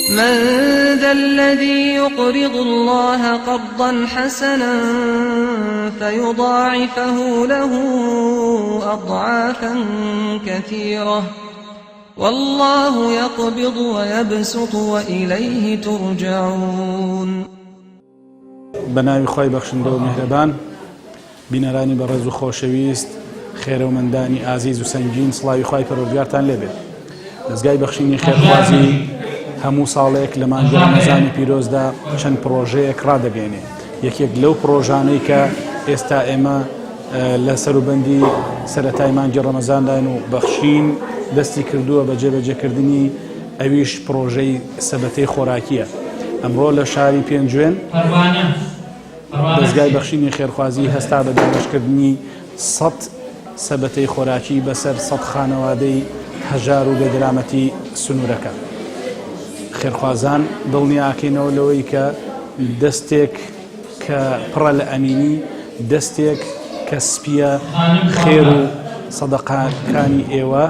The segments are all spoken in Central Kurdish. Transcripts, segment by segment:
من ذا الذي يقرض الله قرضا حسنا فيضاعفه له أضعافا كثيرة والله يقبض ويبسط وإليه ترجعون. بناوی خۆی بەخشندە و میهرەبان، بینەرانی بەڕێز و خۆشەویست، خێرە و مندانی ئازیز و سەنگین، سڵاوی خوای پەروەردگارتان لێبێت. دەستگای بەخشینی خێرخوازی هەموو ساڵێک لە مانگی ڕەمەزانی پیرۆزدا چەند پرۆژەیەک ڕادەگەێنێ. یەکێک لەو پرۆژانەی کە ئێستا ئێمە لە سەروبەندی سەرەتای مانگی ڕەمەزاندان و بەخشین دەستی کردووە بە جێبەجێکردنی ئەویش پرۆژەی سەبەتەی خۆراکیە. ئەمڕۆ لە شاری پێنجوێن دەستگای بەخشینی خێرخوازی هەستا بە دامەشکردنی 100 سەبەتەی خۆراکی بەسەر 100 خانەوادەی هەژار و بێدرامەتی سنوورەکە. خێرخوازان دڵنیاکەینەوە لەوەی کە دەستێک کە پڕە لە ئەمینی، دەستێک کە سپیە خێر و سەدەقەکانی ئێوە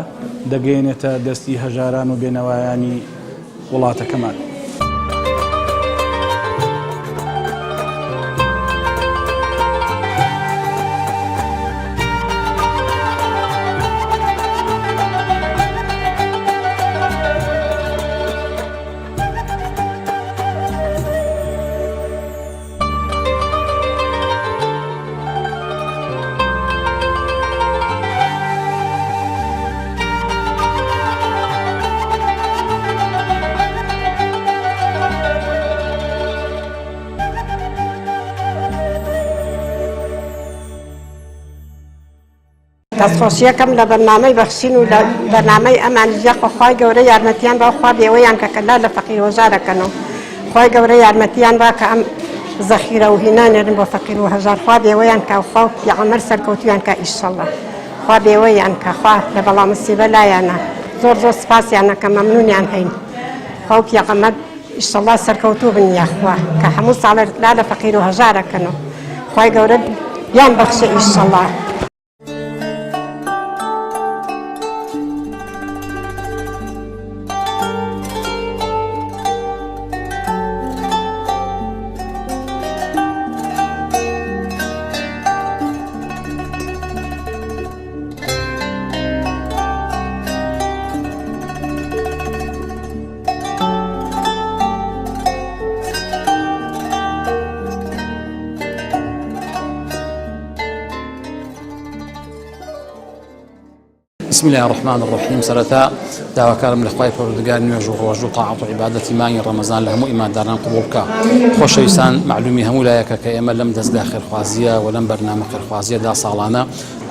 دەگەێنێتە دەستی هەژاران و بێنەوایانی وڵاتەکەمان. دەستخۆشیەکەم لە بەرنامەی بەخشین و لە بەرنامەی ئەمانجیە خۆی گەورە یارمەتیان با خوا بێوەیان کە کەلا لە فەقیر و هەژارەکەنەوە خۆی گەورە یارمەتیان با کە ئەم زەخیرە و هینانێرن بۆ فەقیر و هەژار خوا بێوەیان کە خوا پیغەمبەر سەرکەوتویان کە ئیشەڵڵا خوا بێوەیان کە خوا لە بەڵام مصیبە لایانە زۆر زۆر سپاسیانە کە مەمنونیان هەین خوا پیغەمبەر ئیشەڵڵا سەرکەوتوو بن یاخوا کە هەموو ساڵێک لا لە فەقیر و هەژارەکەنەوە خۆی گەورە بیان بەخشە ئیشەڵڵا. بسم الله الرحمن الرحيم. سرتا دعوة كرم لخواي پروردگار نوێژ و ڕۆژ و طاعت و عیبادەتی مانگی ڕەمەزان لە هەموو ئیمانداران قبول بکە. خۆشەویستان، معلومی هەموو لایەکە کە ئێمە لەم دەستگا خێرخوازیە و لەم بەرنامە خێرخوازیەدا ساڵانە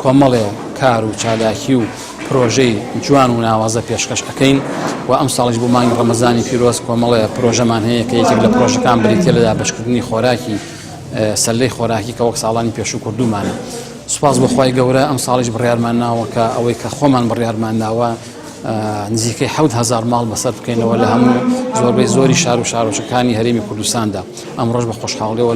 کۆمەڵێ کار و چالاکی و پرۆژەی جوان و ناوازە پێشکەش ئەکەین و ئەم ساڵیش بۆ مانگی ڕەمەزانی پیرۆز کۆمەڵێ پرۆژەمان هەیە کە یەکێک لە پرۆژەکان بریتیە لە دابەشکردنی خۆراکی سەلەی خۆراکی کە وەک ساڵانی پێشوو کردومانە. سوپاس بۆ خوای گەورە ئەم ساڵیش بڕیارمان ناوە کە ئەوەی کە خۆمان بڕیارمان ناوە نزیکەی 7,000 ماڵ بەسەر بکەینەوە لە هەموو زۆربەی زۆری شار و شارۆچەکانی هەرێمی کوردستاندا. ئەمڕۆژ بە خۆشحاڵیەوە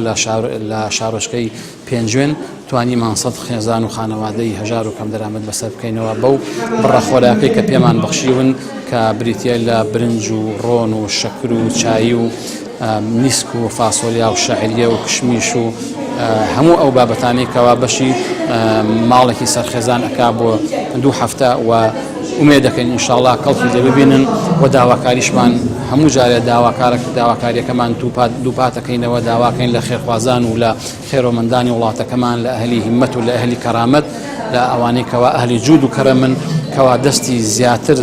لە شارۆچکەی پێنجوێن توانیمان 100 خێزان و خانەوادەی هەژار و کەم دەرامەت بەسەر بکەینەوە بەو بڕەخۆراکەی کە پێمان بەخشیون کە بریتیە لە برنج و ڕۆن و شەکر و چایی و نیسک و فاسۆلیا و شەعریە و کشمیش و هەموو ئەو بابەتانی کەوا بەشی ماڵێکی سەرخێزان ئەکا بۆ 2 هەفتە و ئومێد دەکەین ئینشاءڵڵا کەڵکی دەببینن و داواکاریشمان هەموو جارێ داواکاریەکەمان دووپاتەکەینەوە داواکەین لە خێرخوازان و لە خێرۆمەندانی وڵاتەکەمان لە ئەهلی هیممەت و لە ئەهلی کەرامەت لە ئەوانەی کەوا ئەهلی جود و کەرەمن کەوا دەستی زیاتر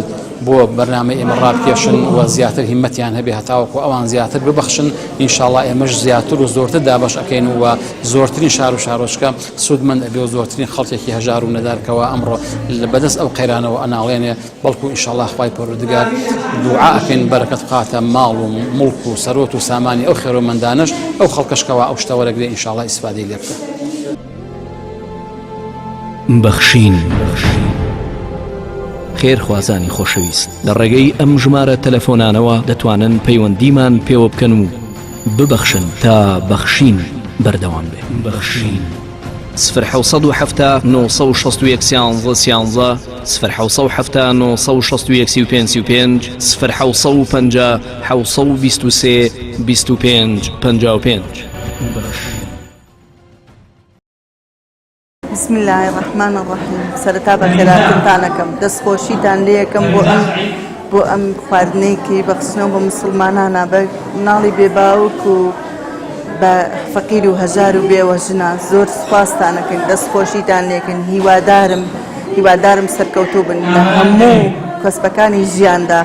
بۆ بەرنامەی ئێمە ڕابکێشن و زیاتر هیممەتیان هەبێ هەتاوەکو ئەوان زیاتر ببەخشن ئینشاءڵڵا ئێمەش زیاتر و زۆرتر دابەش ئەکەین و زۆرترین شار و شارۆچکە سوودمەند ئەبێ و زۆرترین خەڵکێکی هەژار و نەدارکەوە ئەمڕۆ بەدەست ئەو قەیرانەوە ئەناڵێنێ بەڵکو ئینشاءڵڵا خوای پەروەردگار دوعا ئەکەین بەرەکەت بخاتە ماڵ و مڵک و سەرۆت و سامانی ئەو خێرۆمەندانش ئەو خەڵکەشکەوە ئەو شتە وەرەگرێ ئینشاءڵڵا ئیسفادەی لێ بکە. بەخشین خێرخوازانی خۆشەویست، لە ڕێگەی ئەم ژمارە تەلەفۆنانەوە دەتوانن پەیوەندیمان پێوە بکەن و ببەخشن تا بەخشین بەردەوام بێت. بەخشین 0 960 11 0 960 965 0 750 723 25 55. بسم الله الرحمن الرحيم. سرتا بخيراتتانكم دەستخۆشیتان لێکم بۆ ئەم خواردنەیەکی بەخشنەوە بە مسلمانانە بە مناڵی بێباوک و بە فەقیر و هەژار و بێوەژنە زۆر سوپاستانەکەن دەستخۆشیتان لێکن هیوادارم سەرکەوتوو بن لە هەموو کەسبەکانی ژیاندا.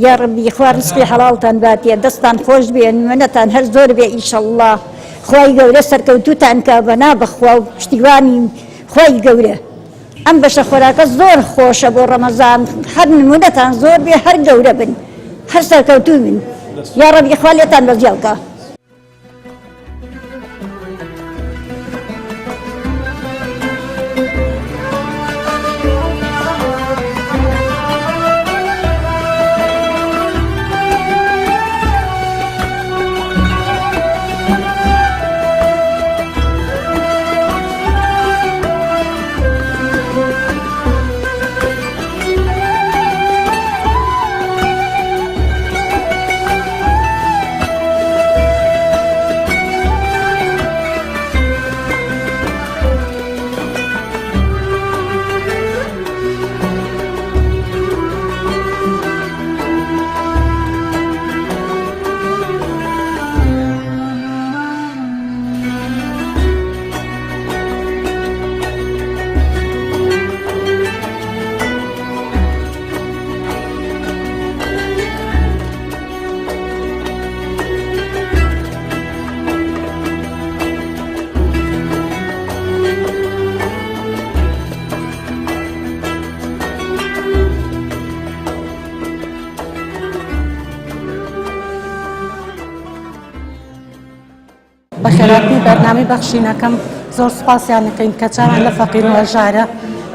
یا ربی خوا ڕزقی حەڵاڵتان باتێ دەستان خۆش بێن منەتان هەر زۆر بێ ئینشەڵڵا خوای گەورە سەرکەوتووتان کا بەنا بەخوا و پشتیوانی خوای گەورە ئەم بەشە خۆراکە زۆر خۆشە بۆ ڕەمەزان هەر نمونەتان زۆر بێ هەر گەورە بن هەر سەرکەوتوو بن یا ربی خوا لێتان بەزیاوکە. بەخێراتی بەرنامەی بەخشینەکەم زۆر سوپاسیان دەکەین کە چاوان لە فەقیر و هەژارە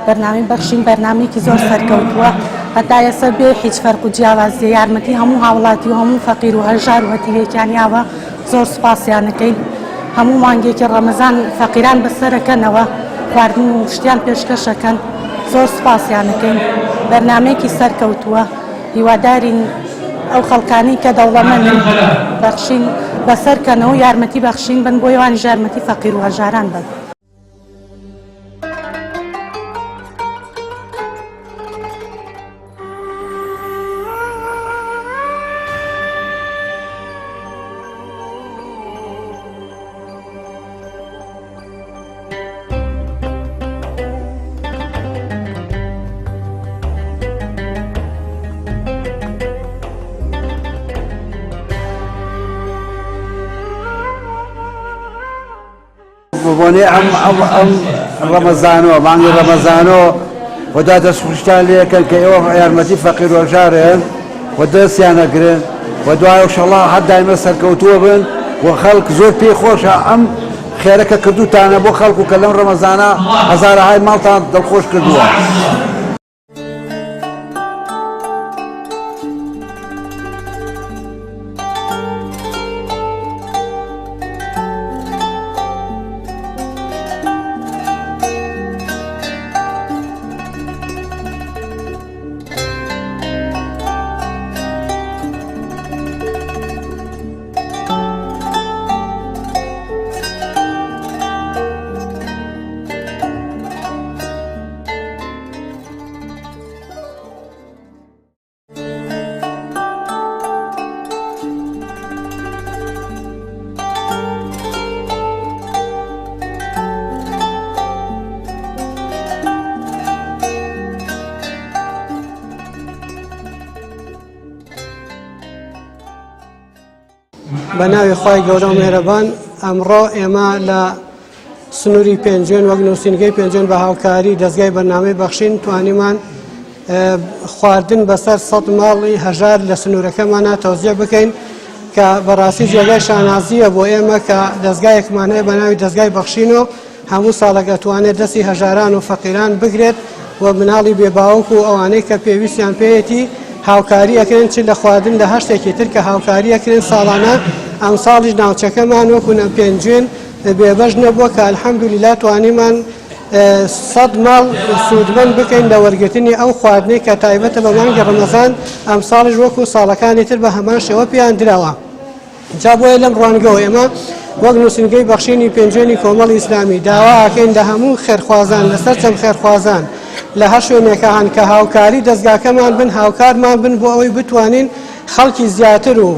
بەرنامەی بەخشین بەرنامەیەکی زۆر سەرکەوتووە هەتا ئێستا بێ هیچ فەرق و جیاوازیە یارمەتی هەموو هاوڵاتی و هەموو فەقیر و هەژار و هەتیوێکیانیاوە زۆر سوپاسیان دەکەین. هەموو مانگێکی ڕەمەزان فەقیران بەسەرەکەنەوە خواردن و شتیان پێشکەشەکەن زۆر سوپاسیان دەکەین. بەرنامەیەکی سەرکەوتووە هیوادارین ئەو خەڵکانی کە دەوڵەمەندن بەخشین بەسەرکەنەوە یارمەتی بەخشین بن بۆ ئەوانی یارمەتی فەقیر و هەژاران بن. بۆنێ ئەم ڕەمەزانەوە مانگی ڕەمەزانەوە خۆدا دەستخۆشتان لێکەن کە ئێوە یارمەتی فەقیر و هەژارن و دەستیان ئەگرن و دوای ئینشەڵڵا هەر دایمە سەرکەوتووە بن و خەڵک زۆر پێی خۆشە ئەم خێرەکە کردوتانە بۆ خەڵکو کە لەم ڕەمەزانە هەزارەهای ماڵتان دڵخۆش کردووە. بەناوی خوای گەورە و مێهرەبان ئەمڕۆ ئێمە لە سنووری پێنجێن وەک نووسینگەی پێنجێن بە هاوکاری دەستگای بەرنامەی بەخشین توانیمان خواردن بەسەر 100 ماڵی هەژار لە سنوورەکەمانە تەوزیع بکەین کە بەڕاستی جێگای شانازیە بۆ ئێمە کە دەستگایەکمانەیە بە ناوی دەستگای بەخشینەوە هەموو ساڵێک دەتوانێت دەستی هەژاران و فەقیران بگرێت و مناڵی بێباوک و ئەوانەی کە پێویستیان پێیەتی هاوکاری ئەکرێن چ لە خواردن لە هەشتێکی تر کە هاوکاری ئەکرێن ساڵانە ئەم ساڵیش ناوچەکەمان وەکو پێنجێن بێبەش نەبووە کە ئەلحەمدولیلا توانیمان 100 ماڵ سوودمەند بکەین لە وەرگرتنی ئەو خواردنەی کە تایبەتە بە مانگی ڕەمەزان ئەم ساڵیش وەکو ساڵەکانی تر بە هەمان شێوە پێیان درەوە. جا بۆیە لەم ڕوانگەوە ئێمە وەک نووسینگەی بەخشینی پێنجێنی کۆمەڵی ئیسلامی داوا ئاکەین لە هەموو خێرخوازان لەسەر چەند خێرخوازان لە هەر شوێنێکە هەن کە هاوکاری دەستگاکەمان بن هاوکارمان بن بۆ ئەوەی بتوانین خەڵکی زیاتر و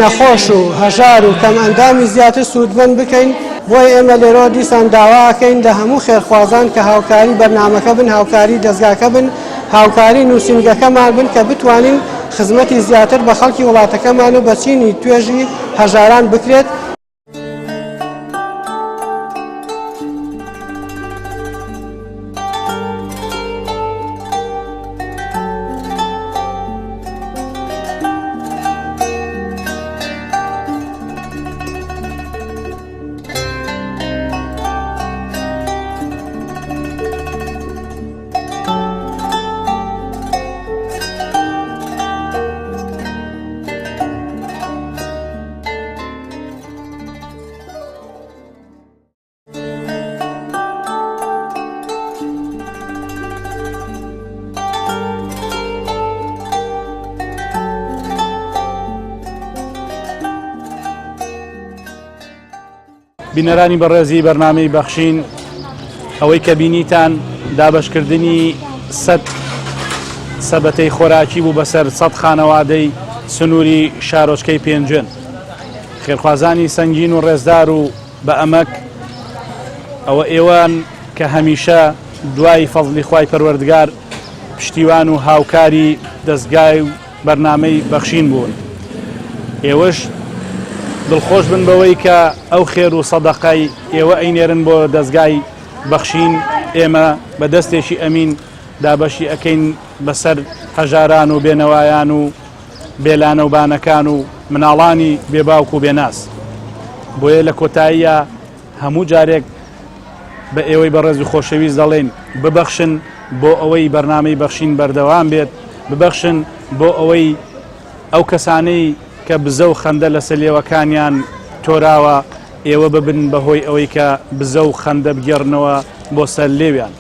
نەخۆش و هەژار و کەم ئەندامی زیاتر سوودمەند بکەین. بۆی ئێمە لێرۆ دیسان داواکەین لە هەموو خێرخوازان کە هاوکاری بەرنامەکە بن هاوکاری دەستگاکە بن هاوکاری نووسینگەکەمان بن کە بتوانین خزمەتی زیاتر بە خەڵکی وڵاتەکەمان و بەچینی توێژی هەژاران بکرێت. بینەرانی بەڕێزی بەرنامەی بەخشین ئەوەی کە بینیتان دابەشکردنی 100 سەبەتەی خۆراکی بوو بەسەر 100 خانەوادەی سنووری شارۆچکەی پێنجێن. خێرخوازانی سەنگین و ڕێزدار و بە ئەمەک ئەوە ئێوان کە هەمیشە دوای فەزلی خوای پەروەردگار پشتیوان و هاوکاری دەستگای و بەرنامەی بەخشین بوون. ئێوەش دڵخۆش بن بەوەی کە ئەو خێر و سەدەقەی ئێوە ئەینێرن بۆ دەستگای بەخشین ئێمە بە دەستێکی ئەمین دابەشی ئەکەین بەسەر هەژاران و بێنەوایان و بێلانە و بانەکان و مناڵانی بێباوک و بێناس. بۆیە لە کۆتاییە هەموو جارێک بە ئێوەی بەڕێز و خۆشەویست دەڵێن ببەخشن بۆ ئەوەی بەرنامەی بەخشین بەردەوام بێت، ببەخشن بۆ ئەوەی ئەو کەسانەی کە بزە و خەندە لە سەلێوەکانیان تۆراوە ئێوە ببن بەهۆی ئەوەی کە بزە و خەندە بگێڕنەوە بۆ سەر لێویان.